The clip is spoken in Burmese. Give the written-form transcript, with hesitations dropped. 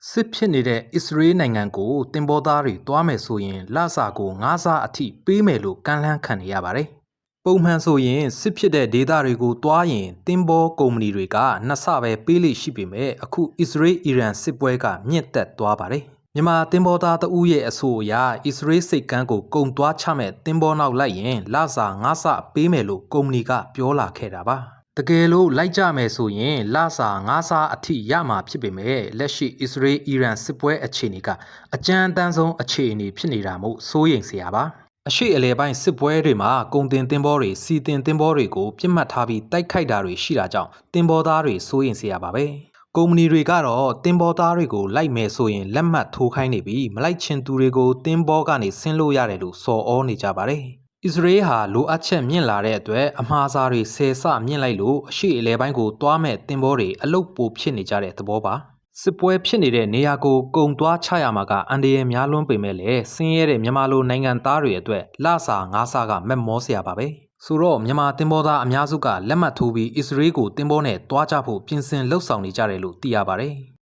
စစ်ဖြစ်နေတဲ့အစ္စရေးနိုင်ငံကိုတင်ပေါ်သားတွေတွားမယ်ဆိုရင်လစာကို9ဆအထိပေးမယ်လို့ကမ်းလှမ်းခံနေရပါတယ်။ပုံမှန်ဆိုရင်စစ်ဖြစ်တဲ့ဒေသတွေကိုတွားရင်တင်ပေါ်ကုမ္ပဏီတွေက2ဆပဲပေးလိမ့်ရှိပေမဲ့အခုအစ္စရေး-အီရန်စစ်ပွဲကမြင့်တက်သွားပါတယ်။မြန်မာတင်ပေါ်သားတဦးရဲ့အဆိုအရအစ္စရေးစိတ်ကမ်းကိုကုံတွားချမဲ့တင်ပေါ်နောက်လိုက်ရင်လစာ9ဆပေးမယ်လို့ကုမ္ပဏီကပြောလာခဲ့တာပါ။တကယ်လို့လိုက်ကြမယ်ဆိုရင်လစာ9ဆအထိရမှာဖြစ်ပေမဲ့လက်ရှိအစ္စရေး-အီရန်စစ်ပွဲအခြေအနေကအကြမ်းအတမ်းဆုံးအခြေအနေဖြစ်နေတာမို့စိုးရိမ်စရာပါအရှိအလဲပိုင်းစစ်ပွဲတွေမှာကုန်တင်သင်္ဘောတွေစီတင်သင်္ဘောတွေကိုပြစ်မှတ်ထားပြီးတိုက်ခိုက်တာတွေရှိတာကြောင့်သင်္ဘောသားတွေစိုးရိမ်စရာပါပဲကုမ္ပဏီတွေကတော့သင်္ဘောသားတွေကိုလိုက်မယ်ဆိုရင်လက်မှတ်ထိုးခိုင်းနေပြီးမလိုက်ချင်သူတွေကိုသင်္ဘောကနေဆင်းလို့ရတယ်လို့စော်ဩနေကြပါတယ်အစ္စရေးဟာလိုအပ်ချက်မြင့်လာတဲ့အတွက်အမှားစားတွေဆယ်ဆမြင့်လိုက်လို့အရှိအလဲပိုင်းကိုတွားမဲ့တင်ဘောတွေအလုတ်ပိုဖြစ်နေကြတဲ့သဘောပါစစ်ပွဲဖြစ်နေတဲ့နေရာကိုကုံတွားချရမှာကအန်ဒီရဲ့များလွန်းပေမဲ့လည်းဆင်းရဲတဲ့မြန်မာလိုနိုင်ငံသားတွေအတွက်လစာ9ဆကမက်မောစရာပါပဲဆိုတော့မြန်မာတင်ဘောသားအများစုကလက်မှတ်ထိုးပြီးအစ္စရေးကိုတင်ဘောနဲ့တွားကြဖို့ပြင်ဆင်လှုပ်ဆောင်နေကြတယ်လို့သိရပါတယ်